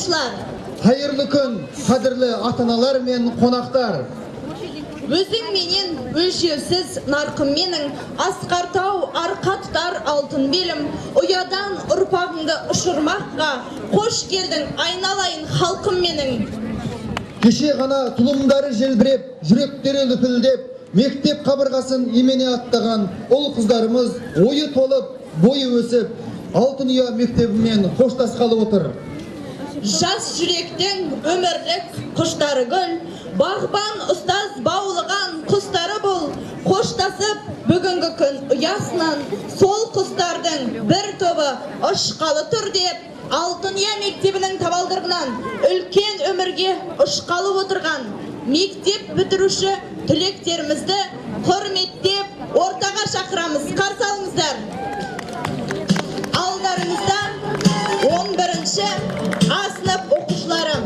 оқушылар. Hayırlı gün, kadirli atanalar men konaktar. Өзің менен өлшеусіз нарқым менің, асқартау арқа тұтар алтын белім, ұядан ұрпағыңды ұшырмаққа, қош келдің айналайын халқым менің. Кеше ғана тұлымдары желбіреп, жүректері лүпілдеп, мектеп қабырғасын имене аттаған ұл қыздарымыз ойы толып, бойы өсіп, алтын ұя мектебімен қоштасқалы отыр. Жас жүректің өмірлік құштары гүл, бағбан ұстаз баулыған құстары бұл, қоштасып бүгінгі күн ұясынан сол құстардың бір тобы ұшқалы тұр деп, алтын ұя мектебінің табалдырығынан үлкен өмірге ұшқалы отырған мектеп бітіруші түлектерімізді құрметтеп ортаға шақырамыз. Қарсы алыңыздар. Алдарыңызда 11-ші А сынып оқушылары.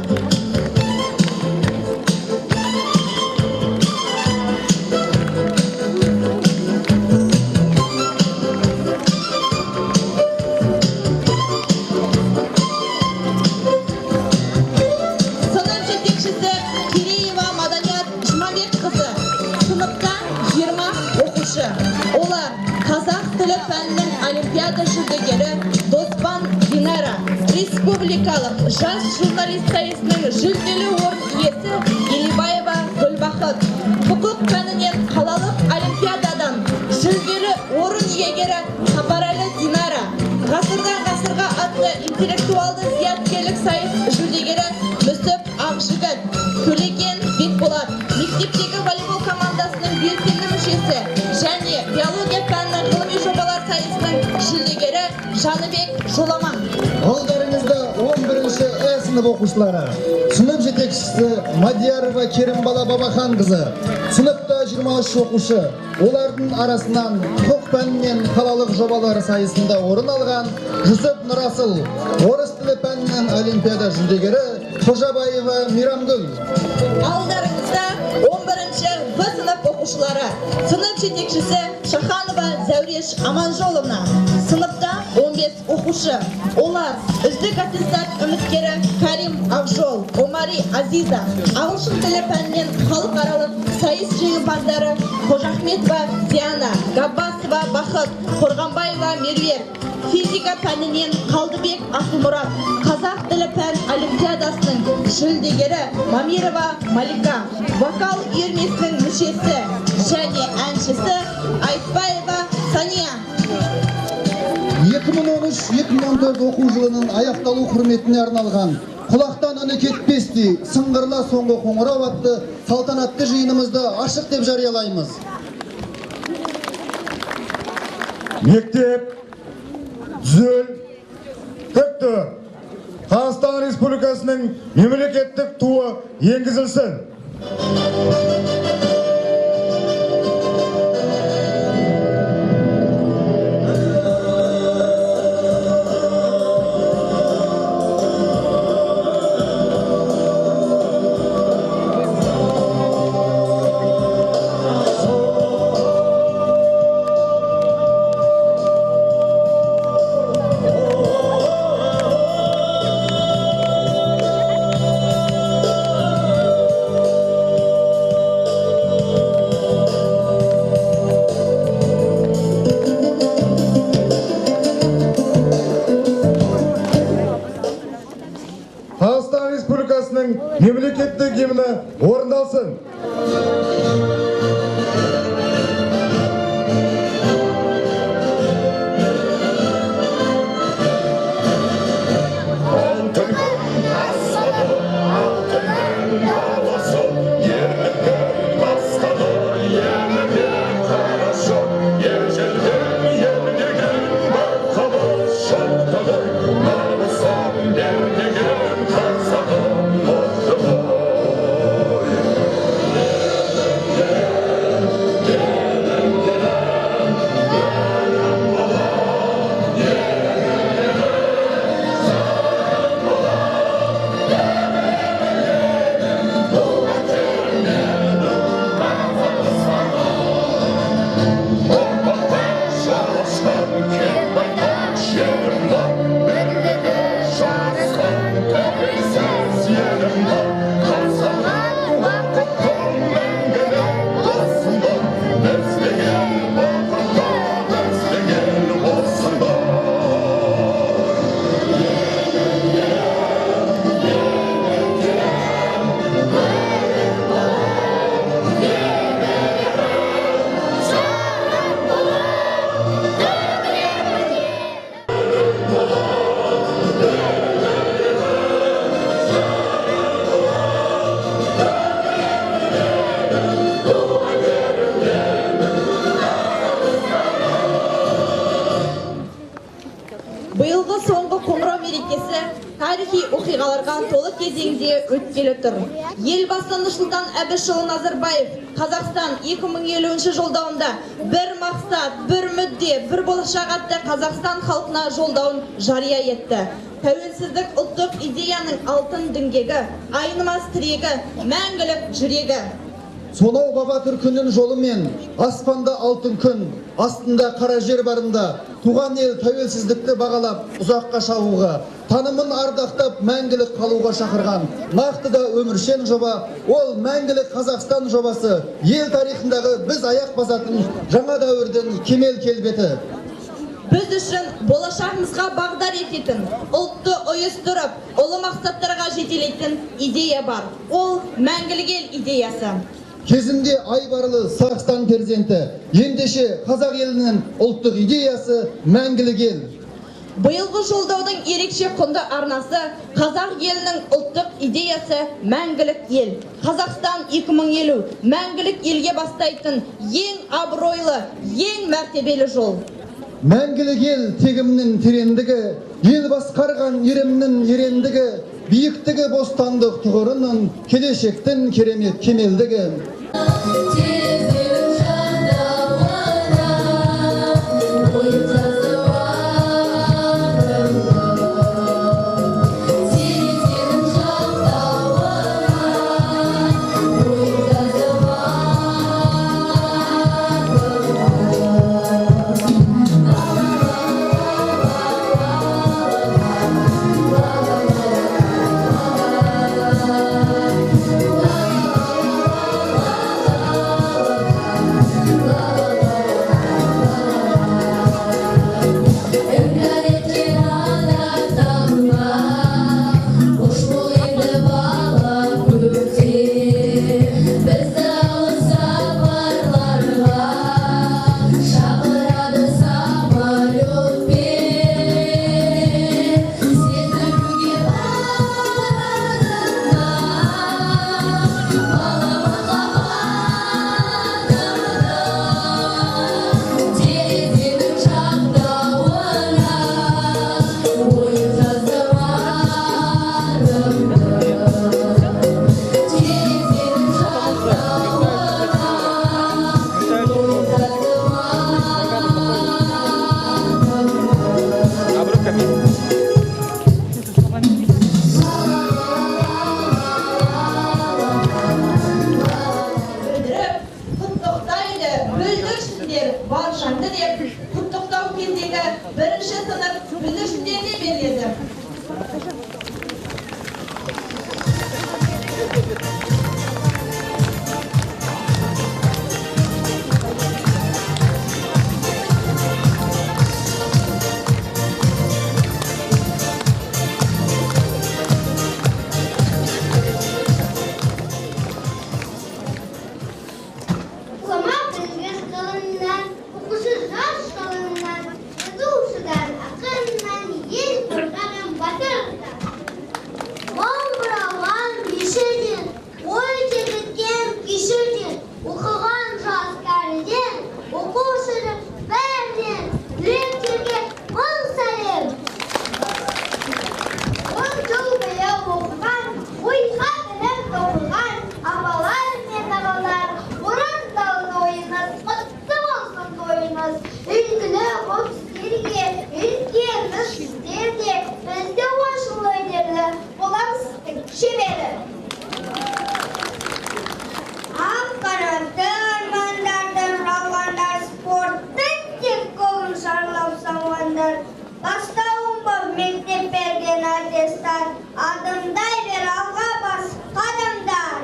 Сынып жетекшісі Киреева Маданият Жұмабекқызы. Сыныпта 20 оқушы. Олар қазақ тілі пәнінің олимпиада жүлдегері Доспан Динара, республикалық жас журналист сайысының жүлделі орын иесі Елибаева Гүлбақыт, құқық пәнінен қалалық олимпиададан жүлделі орын иегері Хабарәлі Динара, ғасырдан ғасырға атты интеллектуалды зияткерлік сайыс жүлдегері Мүсіп Ақжігіт, Төлеген Бекболат, мектептегі волейбол командасының белсенді мүшесі және биология пәнінің ғылыми жобалар сайысының жүлдегері Жаныбек Жоламан. Алдарыңызда 11-ші Ә сынып оқушылары. Сынып жетекшісі Мадиярова Керімбала Бабаханқызы. Сыныпта 23 оқушы. Олардың арасынан құқық пәнінен қалалық жобалар сайысында орын алған Жүсіп Нұрасыл, орыс тілі пәнінен олимпиада жүлдегері Қожабаева Мирамгүл. Алдарыңызда 11-ші В сынып оқушылары. Сынып жетекшісі Шаханова Зәуреш Аманжоловна. Сыныпта 15 оқушы. Олар үздік аттестат үміткері Карим Авжол, Омари Азиза, ағылшын тілі пәнінен халықаралық сайыс жеңімпаздары Қожахметова Диана, Габбасова Бақыт, Қорғанбаева Меруерт, физика пәнінен Қалдыбек Асылмұрат, қазақ тілі пән олимпиадасының жүлдегері Мамирова Малика, вокал үйірмесінің мүшесі және әншісі Айтбаева Сания. 2013-2014 оқу жылының аяқталу құрметіне арналған құлақтан үні кетпестей сыңғырла соңғы қоңырау атты салтанатты жиынымызды ашық деп жариялаймыз. Мектеп түзел тікті. Қазақстан Республикасының мемлекеттік туы енгізілсін. Қазақстан Республикасының мемлекеттік гимні орындалсын. атқарған толық кезеңде өткелі тұр. Елбасы Нұрсұлтан Әбішұлы Назарбаев Қазақстан 2050 жолдауында бір мақсат, бір мүдде, бір болашақ атты Қазақстан халқына жолдауын жария етті. Тәуелсіздік ұлттық идеяның алтын діңгегі, айнымас тірегі, мәңгілік жүрегі. Сонау баба түркінің жолымен аспанда алтын күн, астында қара жер барында, туған ел тәуелсіздікті бағалап ұзаққа шағуға, танымын ардақтап мәңгілік қалуға шақырған. Нақты да өміршең жоба, ол мәңгілік Қазақстан жобасы, ел тарихындағы біз аяқ басатын жаңа дәуірдің кемел келбеті. Біз үшін болашағымызға бағдар ететін, ұлтты ұйыстырып, ұлы мақсаттарға жетелейтін идея бар. Ол мәңгілік ел идеясы. Кезінде айбарлы Сағыстан перзенті, ендеше қазақ елінің ұлттық идеясы мәңгілік ел. Биылғы жолдаудың ерекше құнды арнасы қазақ елінің ұлттық идеясы мәңгілік ел. Қазақстан 2050 мәңгілік елге бастайтын ең абыройлы, ең мәртебелі жол. Мәңгілік ел тегімнің терендігі, ел басқарған ерімнің ерендігі, биіктігі бостандық тұғырының, келешектің керемет кемелдігі. Баршаңды деп құттықтау кездегі бірінші сынып бүлдіршіндеріне беріледі. Adımday ver alğa bas kadımdan.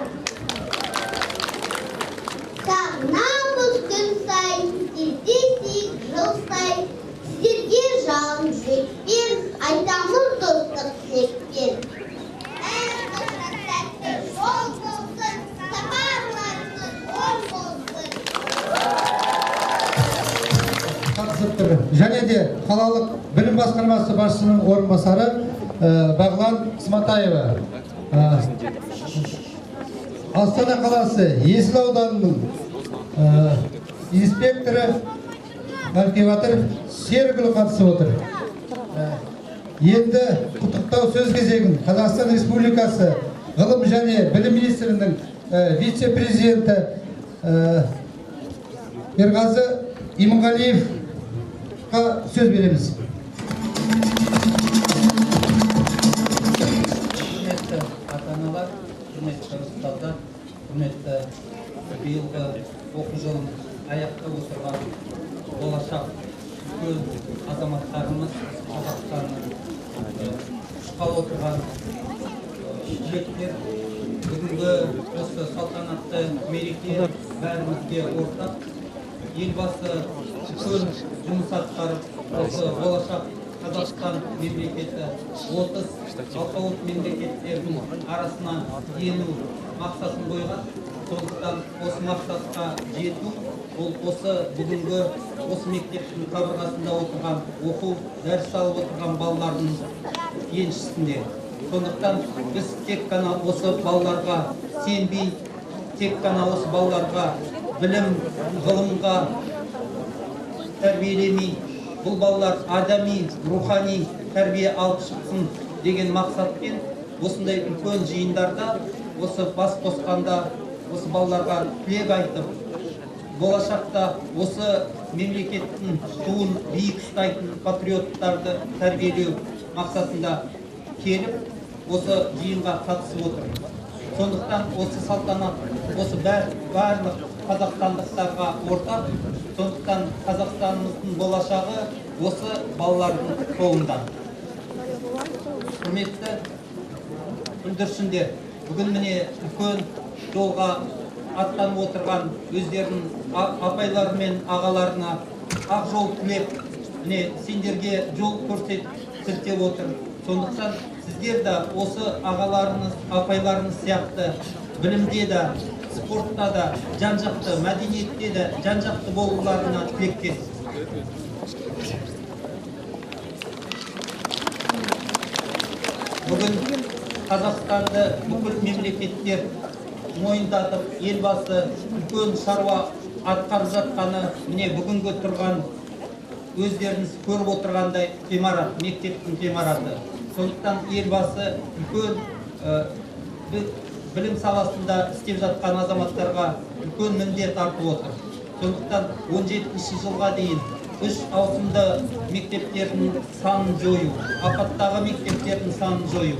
Sağnamız gün say, dizdik жыл say, sizlerge жалын жүрекпен, айтамыз достық тілекпен. Әр қашан сәтті жол болсын, сапарларыңыз оң болсын. Қатысып тұр. Және де қалалық білім басқармасы басшысының орынбасары Бағлан Сматаева, Астана қаласы Есіл ауданының инспекторы Мәртебатыр Серікұлы қатысып отыр. Енді құттықтау сөз кезегін Қазақстан Республикасы Ғылым және Білім министрінің вице-президенті Ерғазы Иманғалиевқа сөз береміз. Құрметті ата-аналар, құрметті ұстаздар, құрметті биылғы оқу жылын аяқтап отырған болашақ үлкен азаматтарымыз, Қазақстанның шыққалы отырған түлектер, бүгінгі осы салтанатты мереке бәрімізге ортақ. Елбасы үлкен жұмыс атқарып, осы болашақ Қазақстан мемлекеті 30 алпауыт мемлекеттердің арасына ену мақсатын қойған. Сондықтан осы мақсатқа жету, ол осы бүгінгі осы мектептің қабырғасында отырған, оқу дәріс алып отырған балалардың еншісінде. Сондықтан біз тек қана осы балаларға сенбей, тек қана осы балаларға білім, ғылымға тәрбиелемей, бұл балалар адами, рухани тәрбие алып шықсын деген мақсатпен осындай үлкен жиындарда, осы бас қосқанда, осы балаларға тілек айтып, болашақта осы мемлекеттің туын биік ұстайтын патриоттарды тәрбиелеу мақсатында келіп, осы жиынға қатысып отыр. Сондықтан осы салтанат, осы барлық қазақстандықтарға ортақ. Сондықтан Қазақстанымыздың болашағы осы балалардың қолында. Құрметті бүлдіршіндер, бүгін міне үлкен жолға аттанып отырған өздерінің апайлары мен ағаларына ақ жол тілеп, міне сендерге жол көрсетіп отыр. Сондықтан сіздер де осы ағаларыңыз, апайларыңыз сияқты білімде де, спортта да, жан-жақты, мәдениетте де жан-жақты болуларына тілектеспіз. Бүгін Қазақстанды бүкіл мемлекеттер мойындатып, елбасы үлкен шаруа атқарып жатқаны, міне бүгінгі тұрған өздеріңіз көріп отырғандай ғимарат, мектептің ғимараты. Сондықтан елбасы үлкен білім саласында істеп жатқан азаматтарға үлкен міндет артып отыр. Сондықтан 17 жылға дейін 3 ауысымды мектептердің санын жою, апаттағы мектептердің санын жою.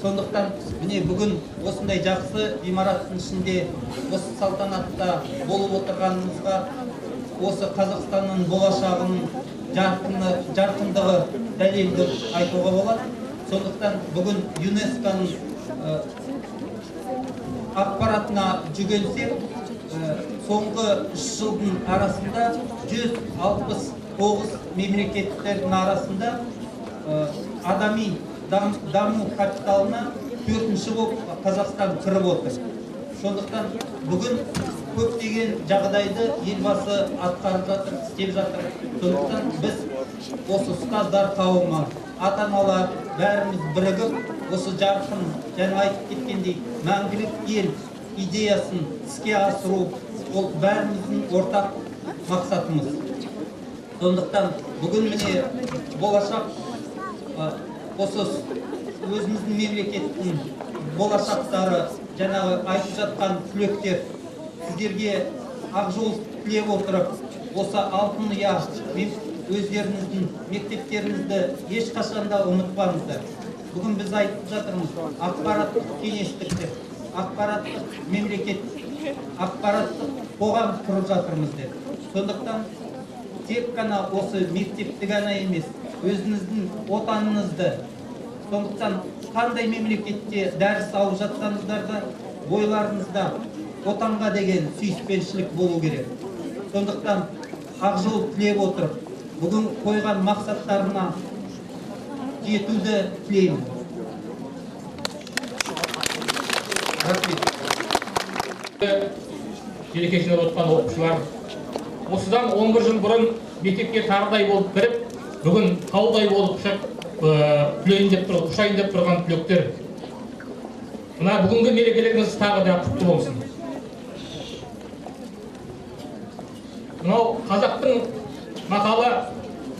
Сондықтан міне бүгін осындай жақсы ғимараттың ішінде осы салтанатта болып отырғанымызға, осы Қазақстанның болашағының жарқындығы дәлелді айтуға болады. Сондықтан бүгін ЮНЕСКО-ның ақпаратына жүгінсек, соңғы 3 жылдың арасында 169 мемлекеттердің арасында адами даму капиталына 4-ші болып Қазақстан кіріп отыр. Сондықтан бүгін көптеген жағдайды елбасы атқарып жатыр, істеп жатыр. Сондықтан біз осы ұстаздар қауымы, ата-аналар бәріміз бірігіп, осы жарқын, жаңа айтып кеткендей, мәңгілік ел идеясын іске асыру, ол бәріміздің ортақ мақсатымыз. Сондықтан бүгін міне болашақ осы өзіміздің мемлекеттің болашақтары, жаңағы айтып жатқан түлектер, сіздерге ақ жол тілеп отырып, осы алтын ұя өздеріңіздің мектептеріңізді ешқашанда ұмытпаңыздар. Бүгін біз айтып жатырмыз, ақпараттық кеңістікте, ақпараттық мемлекет, ақпараттық қоғам құрып жатырмыз деп. Сондықтан тек қана осы мектепті ғана емес, өзіңіздің отаныңызды, сондықтан қандай мемлекетте дәріс алып жатсаңыздар да, бойларыңызда отанға деген сүйіспеншілік болу керек. Сондықтан ақ жол тілеп отырып, бүгін қойған мақсаттарына жетуді тілеймін. Рахмет. Желекесінде отқан оқушылар, осыдан 11 жыл бұрын мектепке тарыдай болып кіріп, бүгін таудай болып ұшайын деп тұрған түлектер. Мына бүгінгі мерекелеріңіз тағы да құтты болсын. Мынау қазақтың мақалы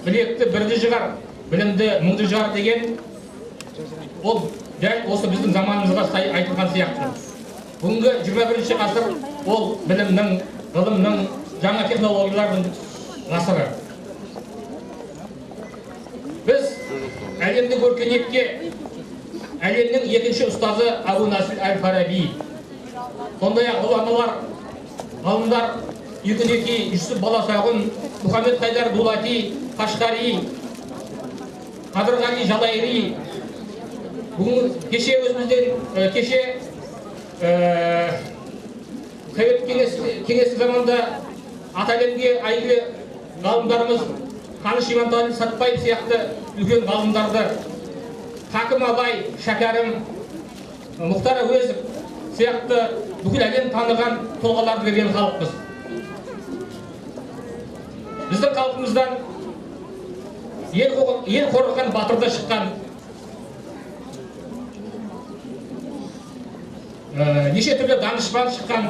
білекті бірді жығар, білімді мыңды жар деген ол дәл осы біздің заманымызға сай айтылған сияқты. Бүгінгі 21-ші ғасыр ол білімнің, ғылымның, жаңа технологиялардың ғасыры. Біз әлемдік өркениетке әлемнің екінші ұстазы Абу Насир әл-Фараби, сондай-ақ ғұламалар, ғалымдар Юкунеки, Юсуп Баласағұн, Мұхаммед Хайдар Дулати, Қашқари, Қадырғали Жалайри, бүгін кеше өзімізден кеше Совет кеңестік заманда ат әлемге әйгілі ғалымдарымыз Қаныш Иманталы Сатпаев сияқты үлкен ғалымдарды, Хакім Абай, Шәкәрім, Мұхтар Әуезов сияқты бүкіл әлем таныған тұлғаларды берген халықпыз. Біздің халқымыздан ел қорғаған батырда шыққан неше түрлі данышпан шыққан,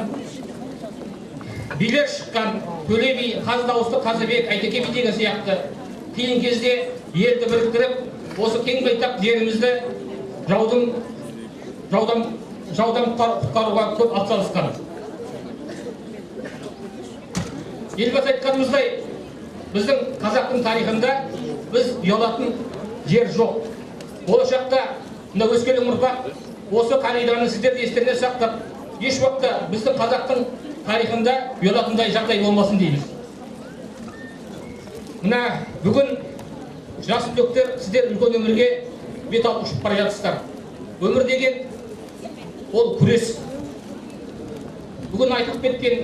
билер шыққан, Төле би, Қаз Дауысты Қазыбек, Әйтеке би деген сияқты қиын кезде елді біріктіріп, осы кең байтақ жерімізді жаудан құтқаруға көп атсалысқан. Елбасы айтқанымыздай, біздің қазақтың тарихында біз ұялатын жер жоқ. Болашақта мына өскелең ұрпақ осы қағиданы сіздерді естеріне сақтап, еш уақытта біздің қазақтың тарихында ұялатындай жағдай болмасын дейміз. Мына бүгін жас түлектер, сіздер үлкен өмірге бет алып ұшып бара жатсыздар. Өмір деген ол күрес. Бүгін айтып кеткен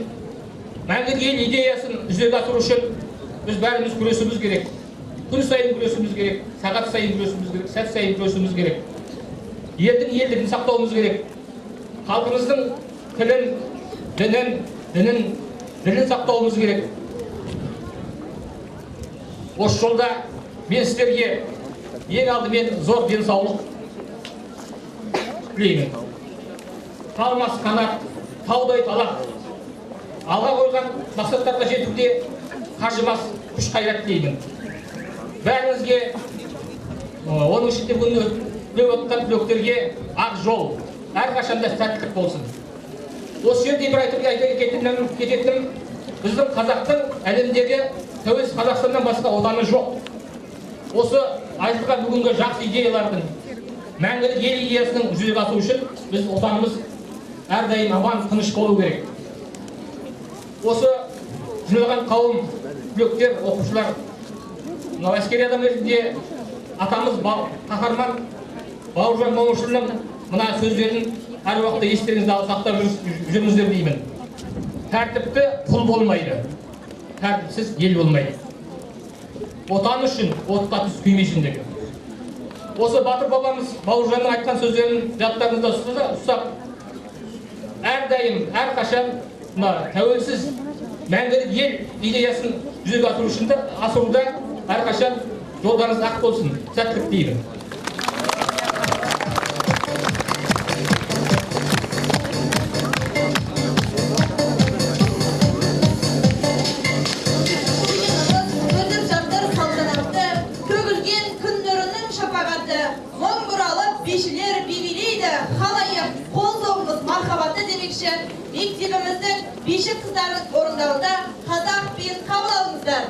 мәңгілік ел идеясын жүзеге асыру үшін біз бәріміз күресуіміз керек. Күн сайын күресуіміз керек, сағат сайын күресуіміз керек, сәт сайын күресуіміз керек. Елдің елдігін сақтауымыз керек. Халқымыздың тілін, дінін сақтауымыз керек. Осы жолда мен сіздерге ең алдымен зор денсаулық тілеймін. Талмас қанат, таудай талап, алға қойған мақсаттарға жетуде қажымас күш қайрат тілеймін. Бәріңізге, оның ішінде бүгін өтіп отқан түлектерге ақ жол, әрқашанда сәттілік болсын. Осы жерде бір айта кететінім, біздің қазақтың әлемдегі тәуелсіз Қазақстаннан басқа отаны жоқ. Осы айтылған бүгінгі жақсы идеялардың, мәңгілік ел идеясының жүзеге асуы үшін біз отанымыз әрдайым аман, тыныш болу керек. Осы жиналған қауым, түлектер, оқушылар, әскери адам ретінде атамыз қаһарман Бауыржан Момышұлының мына сөздерін әр уақытта естеріңізде сақтап жүріңіздер деймін. Тәртіпті құл болмайды, тәртіпсіз ел болмайды. Отан үшін отқа түс күймесін деген. Осы батыр бабамыз Бауыржанның айтқан сөздерін жаттарыңызда ұстап, әрдайым, әрқашан тәуелсіз мәңгілік ел идеясын жүзеге асыруда әрқашан жолдарыңыз ақ болсын, сәттілік деймін. Мектебіміздің бишік қыздардың орындауында қазақ биін қабыл алыңыздар.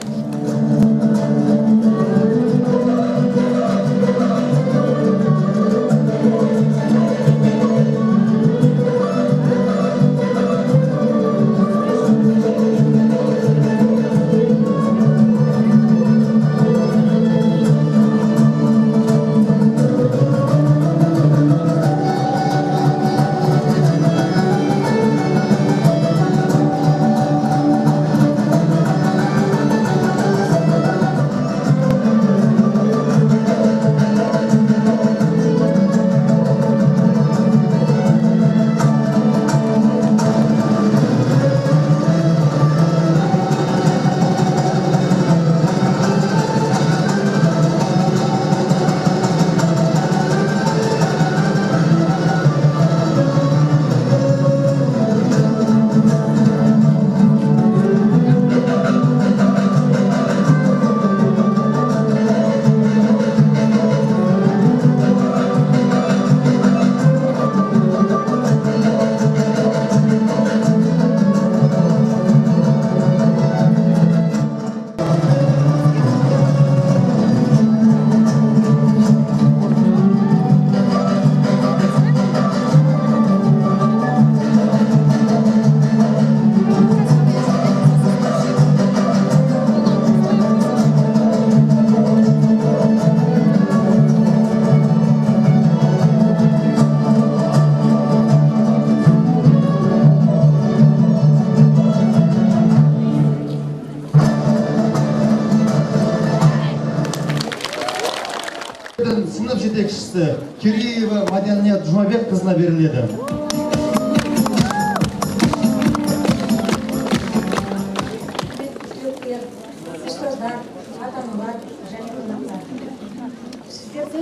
жетекшісі Киреева Маданият Жұмабекқызына беріледі. Ұстаздар, ата-аналар және қонақтар. Сіздерді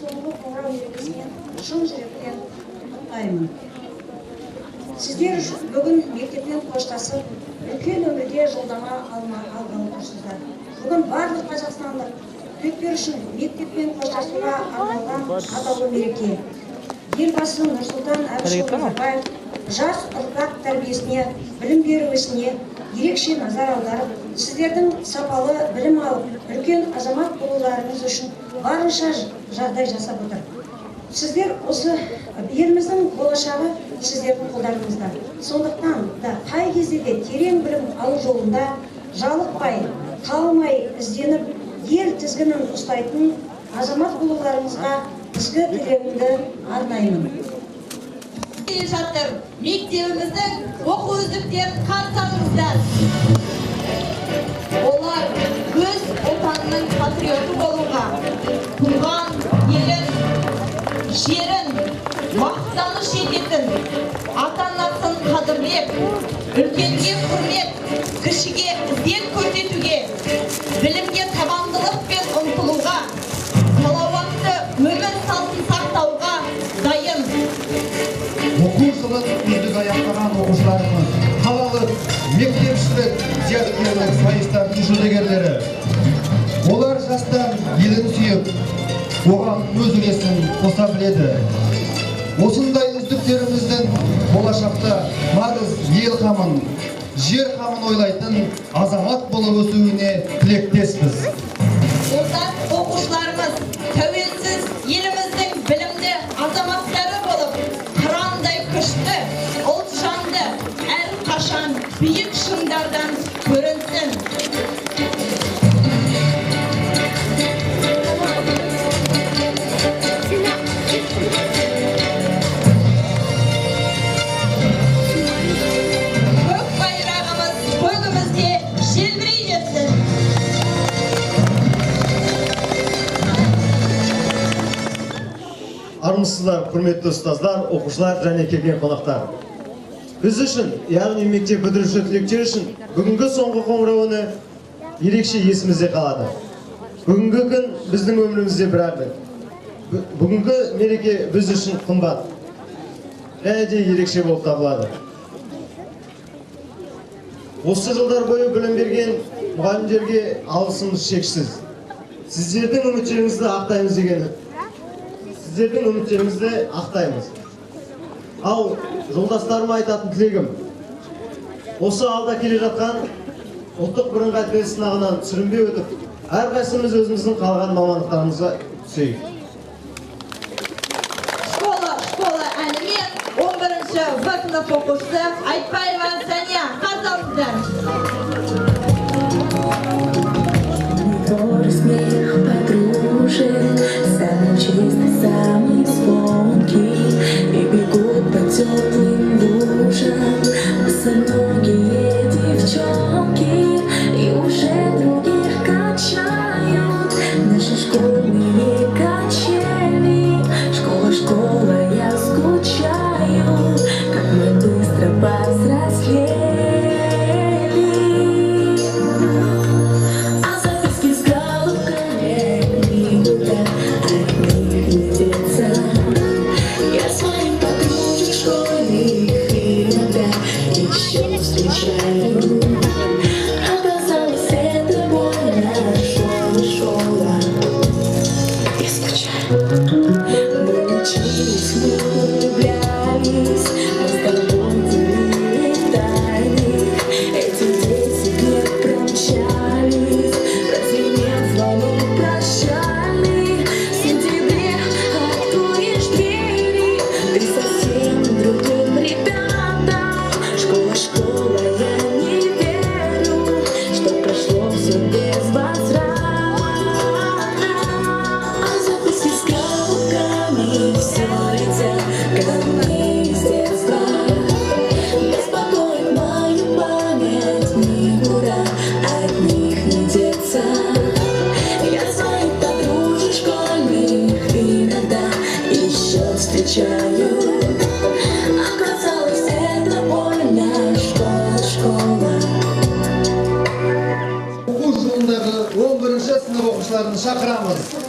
соңғы қоңырау мерекесімен шын жүректен құттықтаймын. Сіздер бүгін мектеппен қоштасып, үлкен өмірге жолдама алғалы тұрсыздар. Бүгін барлық қазақстандық түлектер үшін мектеппен қоштасуға арналған атаулы мереке. Елбасы Нұрсұлтан Әбішұлы Назарбаев жас ұрпақ тәрбиесіне, білім беру ісіне ерекше назар аударып, сіздердің сапалы білім алып, үлкен азамат болуларыңыз үшін барынша жағдай жасап отыр. Сіздер осы еліміздің болашағы сіздердің қолдарыңызда. Сондықтан да қай кезде де терең білім алу жолында жалықпай, қалмай ізденіп, ел тізгінін ұстайтын азамат болуларыңызға ізгі тілегімді арнаймын. Жатыр. Мектебіміздің оқу үздіктерін қарсы алыңыздар. Олар өз отанының патриоты болуға, туған елін, жерін мақтаныш ететін, ата-анасын қадірлеп, үлкенге құрмет, кішіге ізет көрсетуге, білімге табандылықпен ұмтылуға, салауатты өмір салтын сақтауға дайын. Оқу жылын үздік аяқтаған оқушыларымыз, қалалық мектепшілік зияткерлік сайыстардың жүлдегерлері. Олар жастан елін сүйіп, оған өз үлесін қоса біледі. Осындай үздіктеріміздің болашақта нағыз ел қамын, жер қамын ойлайтын азамат болып өсуіне тілектеспіз. Озат оқушыларымыз тәуелсіз еліміздің білімді азаматтары болып, қырандай күшті, ұлтжанды, әрқашан биік шыңдардан көрінсін. Көк байрағымыз көгімізде желбірей берсін. Армысыздар, құрметті ұстаздар, оқушылар және келген қонақтар. Біз үшін, яғни мектеп бітіруші түлектер үшін бүгінгі соңғы қоңырауыны ерекше есімізде қалады. Бүгінгі күн біздің өмірімізде бір ағып. Бүгінгі мереке біз үшін қымбат. Және де ерекше болып табылады. Осы жылдар бойы білім берген мұғалімдерге алғысымыз шексіз. Сіздердің үміттеріңізді ақтаймыз. Ал жолдастарыма айтатын тілегім, осы алда келе жатқан ұлттық бірыңғай тест сынағынан сүрінбей өтіп, әрқайсымыз өзіміздің қалған мамандықтарымызға түсейік. Школа әнімен 11-ші В сынып оқушысы Айтбаева Сәния қарсы алыңыздар. Твой смех подружек, самый чистый, самый звонкий, и бегут по теплым лужам босоногие девчонки, и уже других качают наши школьные качели. Школа, я скучаю, как мы быстро повзрослели. Я своим подружек школьных иногда еще встречаю. Оказалось, это больно, школа, я скучаю. Мы учились, мы влюблялись, мы с тобой делили тайны. Эти 10 лет промчались, прозвенел звонок прощальный. В сентябре откроешь двери, ты совсем другим ребятам. Школа, я не верю, что прошло все безвозвратно. А записки с коробками все летят ко мне из детства. встречаю. Оказалось, это больно, школа. Оқу жылындағы 11-ші сынып оқушыларын шақырамыз.